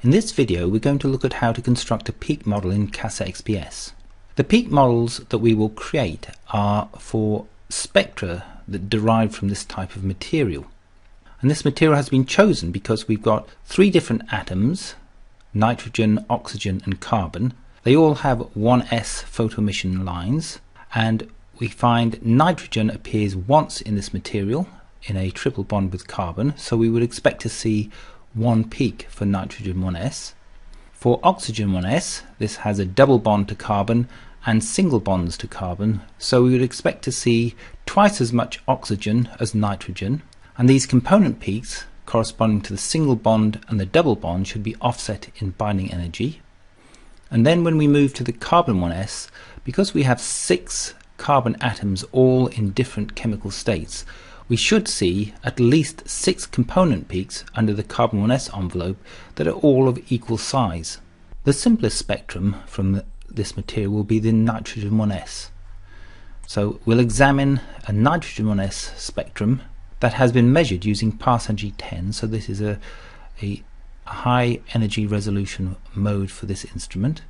In this video we're going to look at how to construct a peak model in CasaXPS. The peak models that we will create are for spectra that derive from this type of material. And this material has been chosen because we've got three different atoms, nitrogen, oxygen and carbon. They all have 1s photoemission lines, and we find nitrogen appears once in this material in a triple bond with carbon, so we would expect to see one peak for nitrogen 1s. For oxygen 1s, this has a double bond to carbon and single bonds to carbon, so we would expect to see twice as much oxygen as nitrogen, and these component peaks corresponding to the single bond and the double bond should be offset in binding energy. And then when we move to the carbon 1s, because we have 6 carbon atoms all in different chemical states, we should see at least 6 component peaks under the carbon 1s envelope that are all of equal size. The simplest spectrum from this material will be the nitrogen 1s. So we'll examine a nitrogen 1s spectrum that has been measured using Pass Energy 10, so this is a high energy resolution mode for this instrument,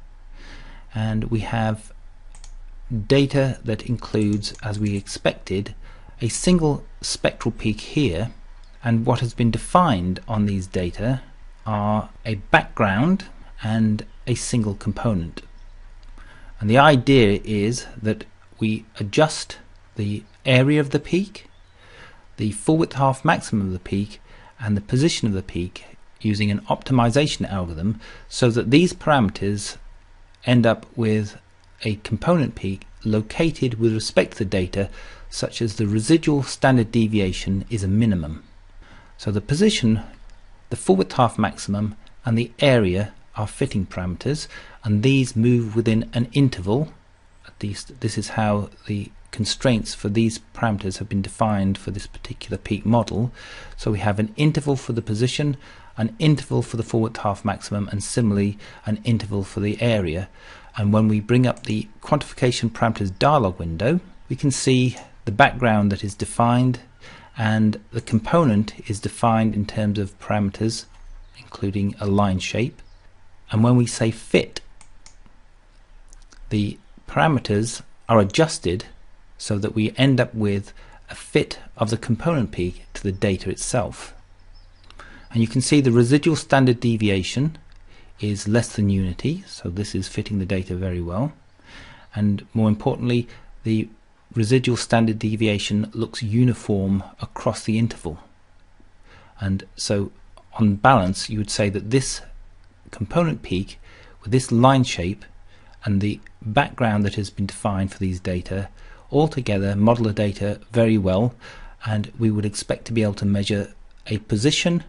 and we have data that includes, as we expected, a single spectral peak here, and what has been defined on these data are a background and a single component. And the idea is that we adjust the area of the peak, the full width half maximum of the peak and the position of the peak using an optimization algorithm, so that these parameters end up with a component peak located with respect to the data such as the residual standard deviation is a minimum. So the position, the full width half maximum and the area are fitting parameters, and these move within an interval. At least this is how the constraints for these parameters have been defined for this particular peak model. So we have an interval for the position, an interval for the full width half maximum, and similarly an interval for the area. And when we bring up the quantification parameters dialog window, we can see the background that is defined, and the component is defined in terms of parameters including a line shape. And when we say fit, the parameters are adjusted so that we end up with a fit of the component peak to the data itself. And you can see the residual standard deviation is less than unity, so this is fitting the data very well. And more importantly, the residual standard deviation looks uniform across the interval. And so on balance you would say that this component peak with this line shape and the background that has been defined for these data altogether model the data very well, and we would expect to be able to measure a position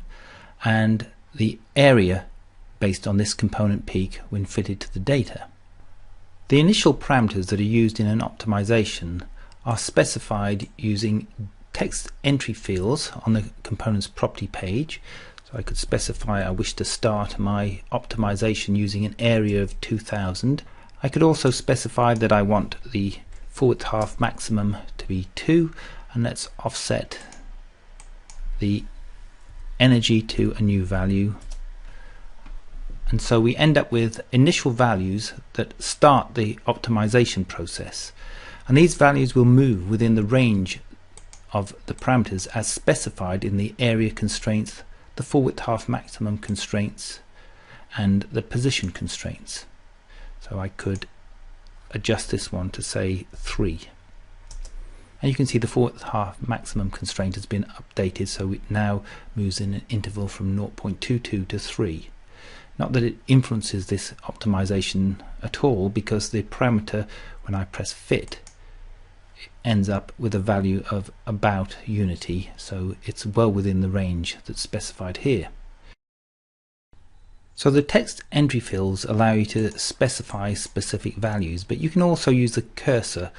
and the area based on this component peak when fitted to the data. The initial parameters that are used in an optimization are specified using text entry fields on the component's property page. So I could specify I wish to start my optimization using an area of 2000. I could also specify that I want the full width half maximum to be 2, and let's offset the energy to a new value. And so we end up with initial values that start the optimization process, and these values will move within the range of the parameters as specified in the area constraints, the full width half maximum constraints and the position constraints. So I could adjust this one to say 3, and you can see the full width half maximum constraint has been updated, so it now moves in an interval from 0.22 to 3. Not that it influences this optimization at all, because the parameter, when I press fit, it ends up with a value of about unity, so it's well within the range that's specified here. So the text entry fields allow you to specify specific values, but you can also use the cursor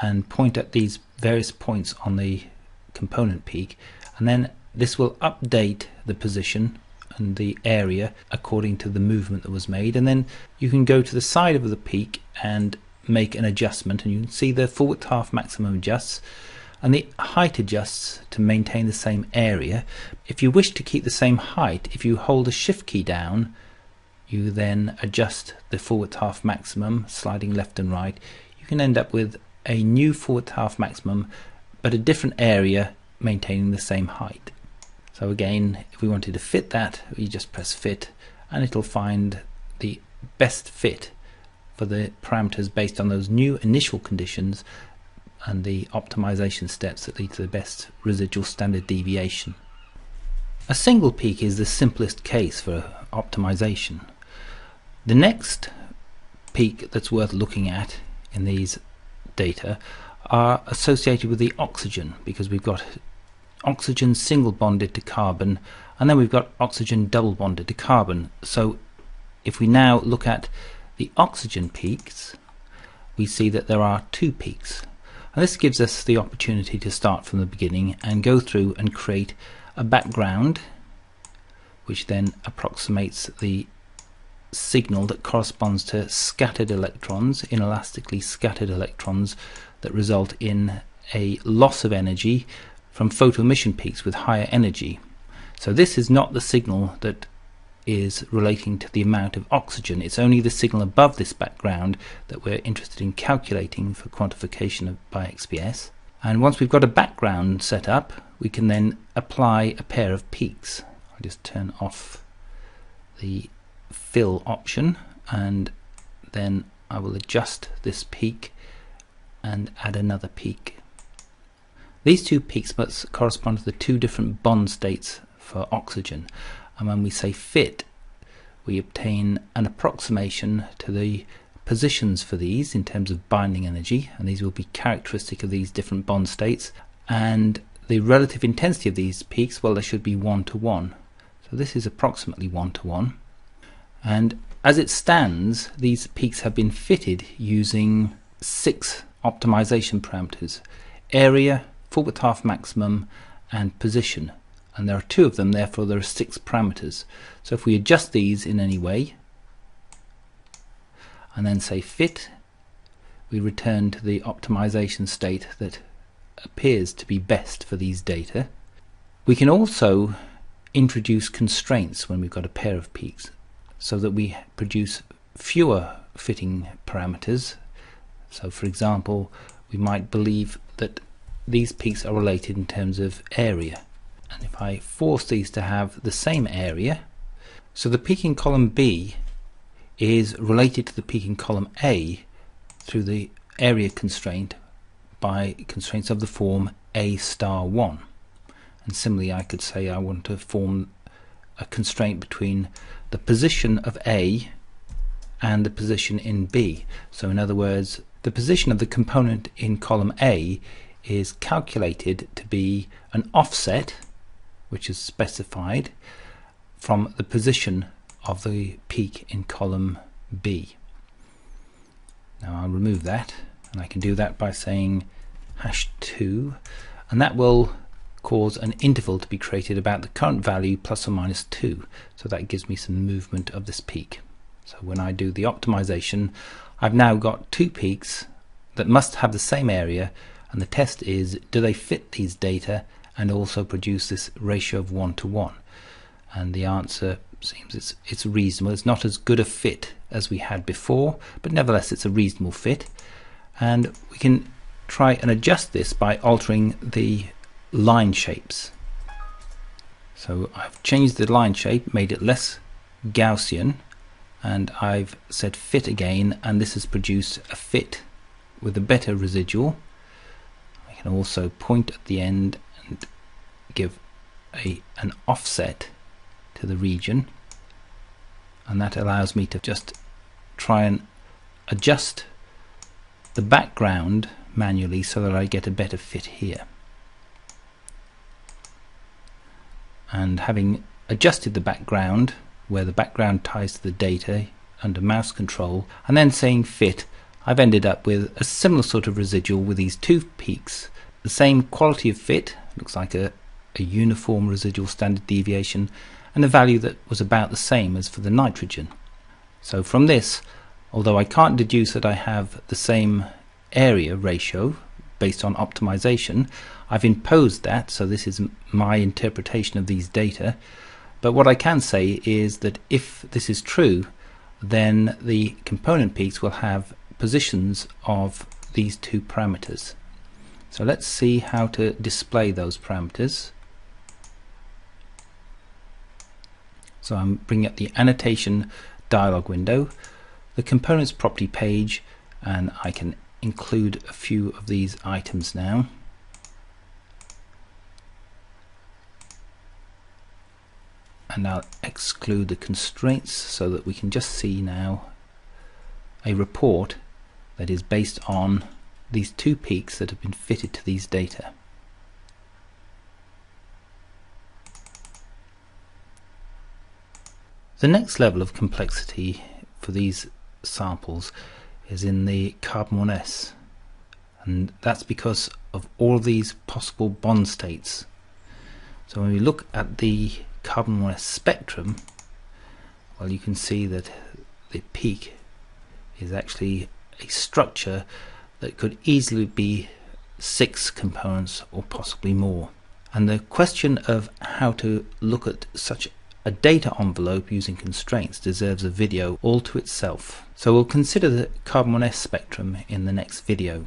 and point at these various points on the component peak, and then this will update the position and the area according to the movement that was made. And then you can go to the side of the peak and make an adjustment, and you can see the full width half maximum adjusts and the height adjusts to maintain the same area. If you wish to keep the same height, if you hold the shift key down, you then adjust the forward half maximum, sliding left and right, you can end up with a new forward half maximum but a different area maintaining the same height. So again, if we wanted to fit that, we just press fit and it'll find the best fit for the parameters based on those new initial conditions and the optimization steps that lead to the best residual standard deviation. A single peak is the simplest case for optimization. The next peak that's worth looking at in these data are associated with the oxygen, because we've got oxygen single bonded to carbon and then we've got oxygen double bonded to carbon. So if we now look at the oxygen peaks, we see that there are two peaks, and this gives us the opportunity to start from the beginning and go through and create a background which then approximates the signal that corresponds to scattered electrons, inelastically scattered electrons, that result in a loss of energy from photoemission peaks with higher energy. So this is not the signal that is relating to the amount of oxygen, it's only the signal above this background that we're interested in calculating for quantification by XPS. And once we've got a background set up, we can then apply a pair of peaks. I'll just turn off the fill option and then I will adjust this peak and add another peak. These two peaks must correspond to the two different bond states for oxygen, and when we say fit, we obtain an approximation to the positions for these in terms of binding energy, and these will be characteristic of these different bond states, and the relative intensity of these peaks, well, they should be 1 to 1. So this is approximately 1 to 1, and as it stands, these peaks have been fitted using 6 optimization parameters: area, forward half maximum and position, and there are 2 of them, therefore there are 6 parameters. So if we adjust these in any way and then say fit, we return to the optimization state that appears to be best for these data. We can also introduce constraints when we've got a pair of peaks so that we produce fewer fitting parameters. So for example, we might believe that these peaks are related in terms of area, and if I force these to have the same area, so the peak in column B is related to the peak in column A through the area constraint by constraints of the form A star 1. And similarly, I could say I want to form a constraint between the position of A and the position in B. So in other words, the position of the component in column A is calculated to be an offset, which is specified, from the position of the peak in column B. Now I'll remove that, and I can do that by saying #2, and that will cause an interval to be created about the current value plus or minus 2, so that gives me some movement of this peak. So when I do the optimization, I've now got 2 peaks that must have the same area, and the test is, do they fit these data and also produce this ratio of 1 to 1? And the answer seems it's reasonable. It's not as good a fit as we had before, but nevertheless it's a reasonable fit, and we can try and adjust this by altering the line shapes. So I've changed the line shape, made it less Gaussian, and I've said fit again, and this has produced a fit with a better residual. I can also point at the end and give an offset to the region, and that allows me to just try and adjust the background manually so that I get a better fit here. And having adjusted the background, where the background ties to the data under mouse control, and then saying fit, I've ended up with a similar sort of residual with these 2 peaks, the same quality of fit, looks like a uniform residual standard deviation, and a value that was about the same as for the nitrogen. So from this, although I can't deduce that I have the same area ratio based on optimization, I've imposed that, so this is my interpretation of these data. But what I can say is that if this is true, then the component peaks will have positions of these two parameters. So let's see how to display those parameters. So I'm bringing up the annotation dialog window, the components property page, and I can include a few of these items now. And I'll exclude the constraints so that we can just see now a report that is based on these two peaks that have been fitted to these data. The next level of complexity for these samples is in the carbon 1s, and that's because of all of these possible bond states. So when we look at the carbon 1s spectrum, well, you can see that the peak is actually a structure that could easily be 6 components or possibly more. And the question of how to look at such a data envelope using constraints deserves a video all to itself. So we'll consider the carbon 1s spectrum in the next video.